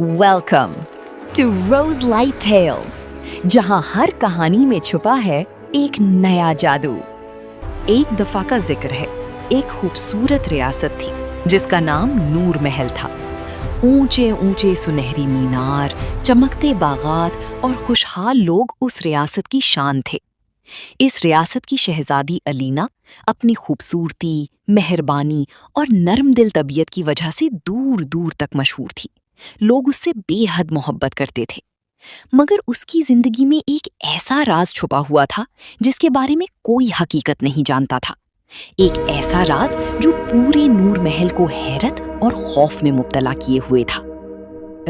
Welcome to rose light tales, जहां हर कहानी में छुपा है एक नया जादू। एक दफा का जिक्र है, एक खूबसूरत रियासत थी जिसका नाम नूर महल था। ऊंचे ऊंचे सुनहरी मीनार, चमकते बागात और खुशहाल लोग उस रियासत की शान थे। इस रियासत की शहजादी अलीना अपनी खूबसूरती, मेहरबानी और नर्म दिल तबीयत की वजह से दूर दूर तक मशहूर थी। लोग उससे बेहद मोहब्बत करते थे। मगर उसकी जिंदगी में एक ऐसा राज छुपा हुआ था जिसके बारे में कोई हकीकत नहीं जानता था। एक ऐसा राज जो पूरे नूर महल को हैरत और खौफ में मुब्तला किए हुए था।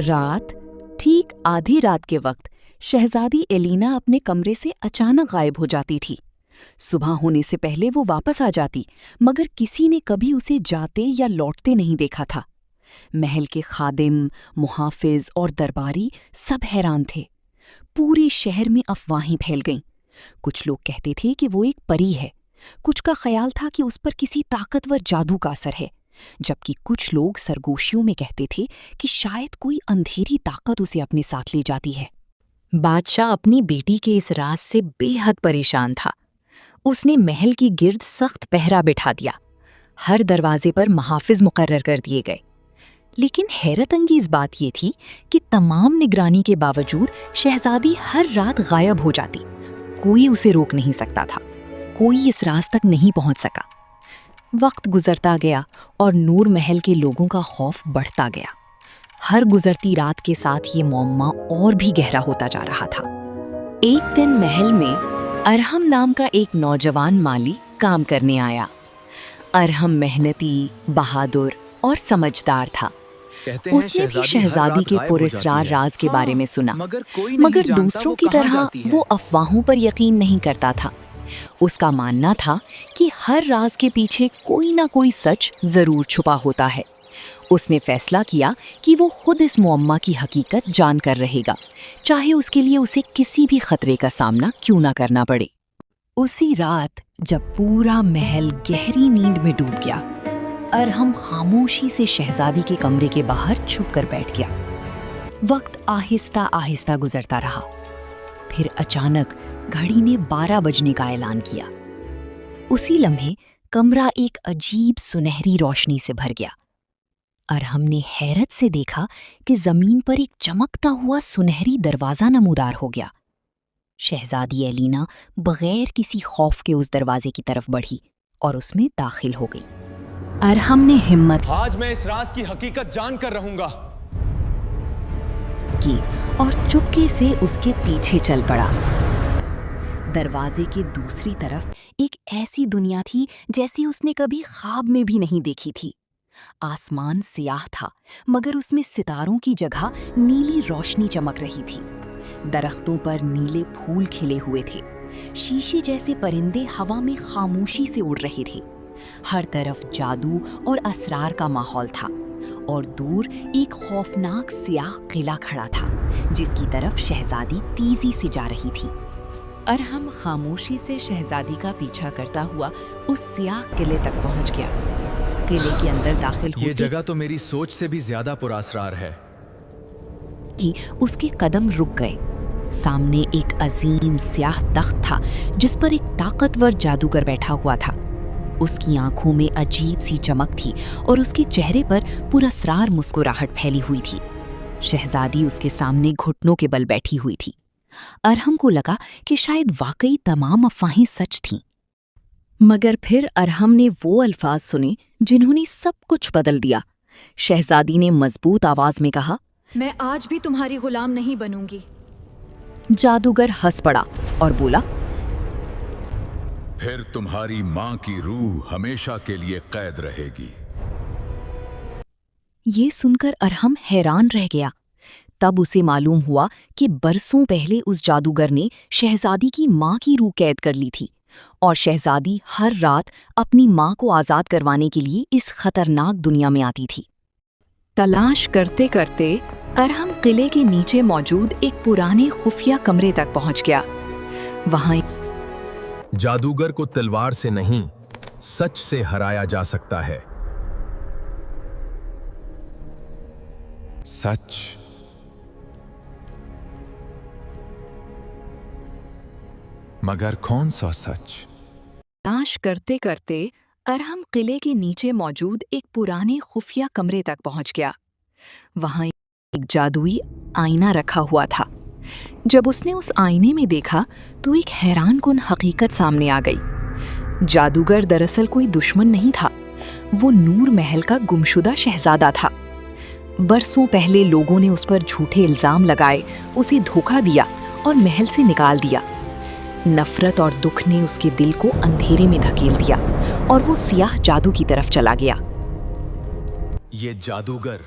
रात ठीक आधी रात के वक्त शहजादी एलिना अपने कमरे से अचानक गायब हो जाती थी। सुबह होने से पहले वो वापस आ जाती, मगर किसी ने कभी उसे जाते या लौटते नहीं देखा था। महल के खादिम, मुहाफिज और दरबारी सब हैरान थे। पूरे शहर में अफवाहें फैल गईं। कुछ लोग कहते थे कि वो एक परी है, कुछ का ख्याल था कि उस पर किसी ताकतवर जादू का असर है, जबकि कुछ लोग सरगोशियों में कहते थे कि शायद कोई अंधेरी ताकत उसे अपने साथ ले जाती है। बादशाह अपनी बेटी के इस राज से बेहद परेशान था। उसने महल की गिर्द सख्त पहरा बिठा दिया। हर दरवाजे पर मुहाफिज मुकर्रर कर दिए गए। लेकिन हैरत अंगेज बात यह थी कि तमाम निगरानी के बावजूद शहजादी हर रात गायब हो जाती। कोई उसे रोक नहीं सकता था, कोई इस राज तक नहीं पहुंच सका। वक्त गुजरता गया और नूर महल के लोगों का खौफ बढ़ता गया। हर गुजरती रात के साथ ये मुअम्मा और भी गहरा होता जा रहा था। एक दिन महल में अरहम नाम का एक नौजवान माली काम करने आया। अरहम मेहनती, बहादुर और समझदार था। उसने भी शहजादी के पुरस्रार राज के बारे में सुना, मगर दूसरों की तरह वो अफवाहों पर यकीन नहीं करता था। उसका मानना था कि हर राज के पीछे कोई ना कोई सच जरूर छुपा होता है। उसने फैसला किया कि वो खुद इस मुअम्मा की हकीकत जानकर रहेगा, चाहे उसके लिए उसे किसी भी खतरे का सामना क्यों ना करना पड़े। उसी रात जब पूरा महल गहरी नींद में डूब गया, अरहम खामोशी से शहजादी के कमरे के बाहर छुप कर बैठ गया। वक्त आहिस्ता आहिस्ता गुजरता रहा। फिर अचानक घड़ी ने 12 बजने का ऐलान किया। उसी लम्हे कमरा एक अजीब सुनहरी रोशनी से भर गया। अरहम ने हैरत से देखा कि जमीन पर एक चमकता हुआ सुनहरी दरवाजा नमूदार हो गया। शहजादी एलिना बगैर किसी खौफ के उस दरवाजे की तरफ बढ़ी और उसमें दाखिल हो गई। अरहम ने हिम्मत आज मैं इस राज की हकीकत जान कर रहूंगा की और चुपके से उसके पीछे चल पड़ा। दरवाजे के दूसरी तरफ एक ऐसी दुनिया थी जैसी उसने कभी ख्वाब में भी नहीं देखी थी। आसमान सियाह था, मगर उसमें सितारों की जगह नीली रोशनी चमक रही थी। दरख्तों पर नीले फूल खिले हुए थे। शीशे जैसे परिंदे हवा में खामोशी से उड़ रहे थे। हर तरफ जादू और असरार का माहौल था, और दूर एक खौफनाक सियाह किला खड़ा था जिसकी तरफ शहजादी तेजी से जा रही थी। अरहम खामोशी से शहजादी का पीछा करता हुआ उस सियाह किले तक पहुंच गया। किले के अंदर दाखिल होते ये जगह तो मेरी सोच से भी ज्यादा पुरअसरार है कि उसके कदम रुक गए। सामने एक अजीम स्याह तख्त था जिस पर एक ताकतवर जादूगर बैठा हुआ था। उसकी आंखों में अजीब सी चमक थी और उसके चेहरे पर पुरअसरार मुस्कुराहट फैली हुई थी। शहजादी उसके सामने घुटनों के बल बैठी हुई थी। अरहम को लगा कि शायद वाकई तमाम अफवाहें सच थीं। मगर फिर अरहम ने वो अल्फाज सुने जिन्होंने सब कुछ बदल दिया। शहजादी ने मजबूत आवाज में कहा, मैं आज भी तुम्हारी गुलाम नहीं बनूंगी। जादूगर हंस पड़ा और बोला, फिर तुम्हारी मां की रूह हमेशा के लिए कैद रहेगी। ये सुनकर अरहम हैरान रह गया। तब उसे मालूम हुआ कि बरसों पहले उस जादूगर ने शहजादी की मां की रूह कैद कर ली थी, और शहजादी हर रात अपनी मां को आजाद करवाने के लिए इस खतरनाक दुनिया में आती थी। तलाश करते करते अरहम किले के नीचे मौजूद एक पुराने खुफिया कमरे तक पहुंच गया। वहां जादूगर को तलवार से नहीं, सच से हराया जा सकता है। सच मगर कौन सा सच? तलाश करते करते अरहम किले के नीचे मौजूद एक पुराने खुफिया कमरे तक पहुंच गया। वहां एक जादुई आईना रखा हुआ था। जब उसने उस आईने में देखा तो एक हैरानकुन हकीकत सामने आ गई। जादूगर दरअसल कोई दुश्मन नहीं था, वो नूर महल का गुमशुदा शहजादा था। बरसों पहले लोगों ने उस पर झूठे इल्जाम लगाए, उसे धोखा दिया और महल से निकाल दिया। नफरत और दुख ने उसके दिल को अंधेरे में धकेल दिया और वो सियाह जादू की तरफ चला गया। ये जादूगर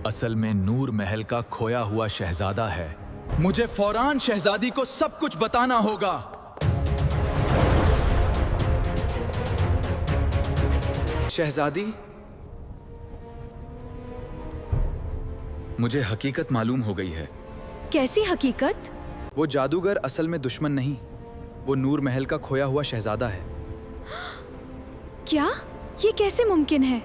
असल में नूर महल का खोया हुआ शहजादा है। मुझे फौरान शहजादी को सब कुछ बताना होगा। शहजादी, मुझे हकीकत मालूम हो गई है। कैसी हकीकत? वो जादूगर असल में दुश्मन नहीं, वो नूर महल का खोया हुआ शहजादा है। क्या? ये कैसे मुमकिन है?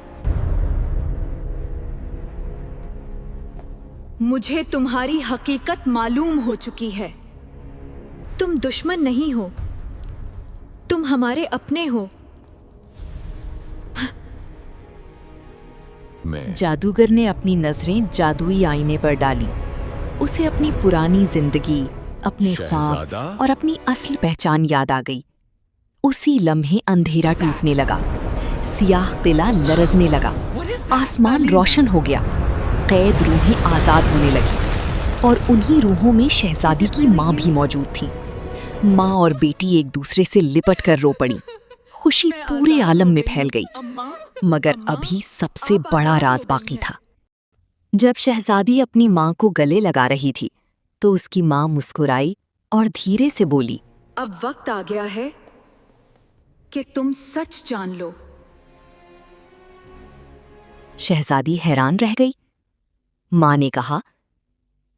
मुझे तुम्हारी हकीकत मालूम हो चुकी है। तुम दुश्मन नहीं हो, तुम हमारे अपने हो। जादूगर ने अपनी नजरें जादुई आईने पर डाली। उसे अपनी पुरानी जिंदगी, अपने ख्वाब और अपनी असल पहचान याद आ गई। उसी लम्हे अंधेरा टूटने लगा, सियाह किला लरजने लगा, आसमान रोशन हो गया, कैद रूहें आजाद होने लगी और उन्हीं रूहों में शहजादी की माँ भी मौजूद थी। माँ और बेटी एक दूसरे से लिपट कर रो पड़ी। खुशी पूरे आलम में फैल गई, मगर अभी सबसे बड़ा राज बाकी था। जब शहजादी अपनी माँ को गले लगा रही थी तो उसकी माँ मुस्कुराई और धीरे से बोली, अब वक्त आ गया है कि तुम सच जान लो। शहजादी हैरान रह गई। माँ ने कहा,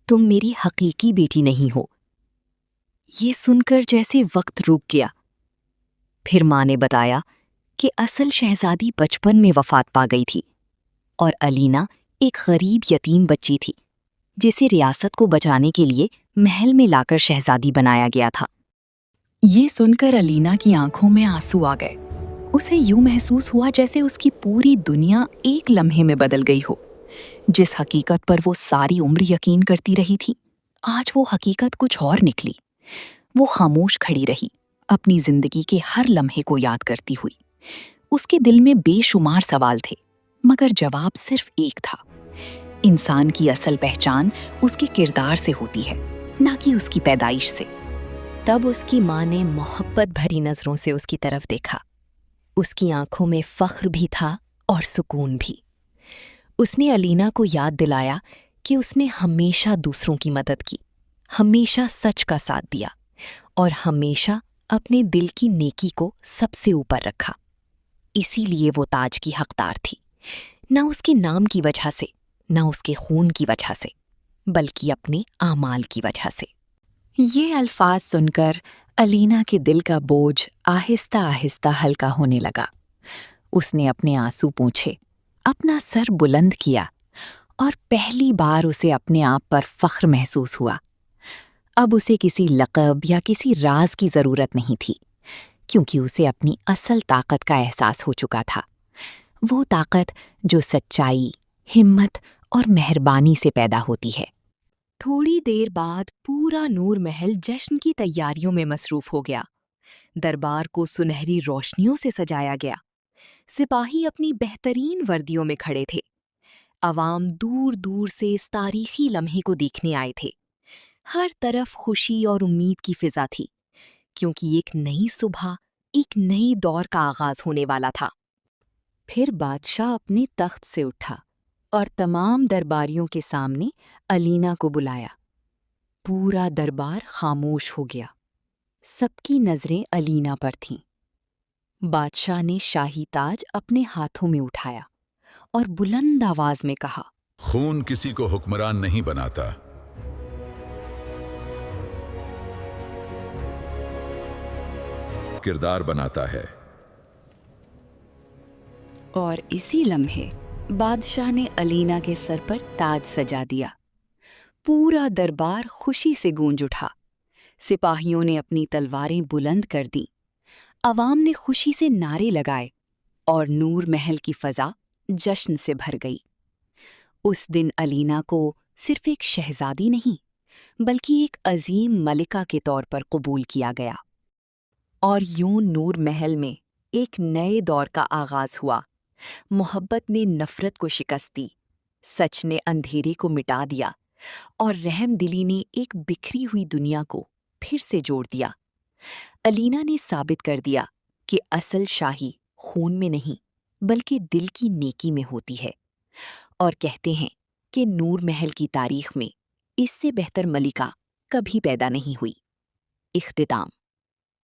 तुम मेरी हकीकी बेटी नहीं हो। ये सुनकर जैसे वक्त रुक गया। फिर माँ ने बताया कि असल शहजादी बचपन में वफात पा गई थी और अलीना एक गरीब यतीम बच्ची थी जिसे रियासत को बचाने के लिए महल में लाकर शहजादी बनाया गया था। ये सुनकर अलीना की आंखों में आंसू आ गए। उसे यूं महसूस हुआ जैसे उसकी पूरी दुनिया एक लम्हे में बदल गई हो। जिस हकीकत पर वो सारी उम्र यकीन करती रही थी, आज वो हकीकत कुछ और निकली। वो खामोश खड़ी रही, अपनी जिंदगी के हर लम्हे को याद करती हुई। उसके दिल में बेशुमार सवाल थे, मगर जवाब सिर्फ एक था। इंसान की असल पहचान उसके किरदार से होती है, ना कि उसकी पैदाइश से। तब उसकी माँ ने मोहब्बत भरी नजरों से उसकी तरफ देखा। उसकी आंखों में फख्र भी था और सुकून भी। उसने अलीना को याद दिलाया कि उसने हमेशा दूसरों की मदद की, हमेशा सच का साथ दिया और हमेशा अपने दिल की नेकी को सबसे ऊपर रखा। इसीलिए वो ताज की हकदार थी, न उसके नाम की वजह से, न उसके खून की वजह से, बल्कि अपने आमाल की वजह से। ये अल्फाज सुनकर अलीना के दिल का बोझ आहिस्ता आहिस्ता हल्का होने लगा। उसने अपने आंसू पोंछे, अपना सर बुलंद किया और पहली बार उसे अपने आप पर फख्र महसूस हुआ। अब उसे किसी लक़ब या किसी राज की ज़रूरत नहीं थी, क्योंकि उसे अपनी असल ताकत का एहसास हो चुका था। वो ताकत जो सच्चाई, हिम्मत और मेहरबानी से पैदा होती है। थोड़ी देर बाद पूरा नूर महल जश्न की तैयारियों में मसरूफ हो गया। दरबार को सुनहरी रोशनियों से सजाया गया। सिपाही अपनी बेहतरीन वर्दियों में खड़े थे। अवाम दूर दूर से इस तारीखी लम्हे को देखने आए थे। हर तरफ खुशी और उम्मीद की फिजा थी, क्योंकि एक नई सुबह, एक नई दौर का आगाज होने वाला था। फिर बादशाह अपने तख्त से उठा और तमाम दरबारियों के सामने अलीना को बुलाया। पूरा दरबार खामोश हो गया। सबकी नजरें अलीना पर थीं। बादशाह ने शाही ताज अपने हाथों में उठाया और बुलंद आवाज में कहा, खून किसी को हुक्मरान नहीं बनाता। किरदार बनाता है। और इसी लम्हे बादशाह ने अलीना के सर पर ताज सजा दिया। پورا دربار خوشی سے گونج اٹھا۔ سپاہیوں نے اپنی تلواریں بلند کر دیں، عوام نے خوشی سے نعرے لگائے اور نور محل کی فضا جشن سے بھر گئی۔ اس دن الینا کو صرف ایک شہزادی نہیں بلکہ ایک عظیم ملکہ کے طور پر قبول کیا گیا۔ اور یوں نور محل میں ایک نئے دور کا آغاز ہوا۔ محبت نے نفرت کو شکست دی، سچ نے اندھیرے کو مٹا دیا، اور رحم دلی نے ایک بکھری ہوئی دنیا کو پھر سے جوڑ دیا۔ الینا نے ثابت کر دیا کہ اصل شاہی خون میں نہیں بلکہ دل کی نیکی میں ہوتی ہے، اور کہتے ہیں کہ نور محل کی تاریخ میں اس سے بہتر ملکہ کبھی پیدا نہیں ہوئی۔ اختتام۔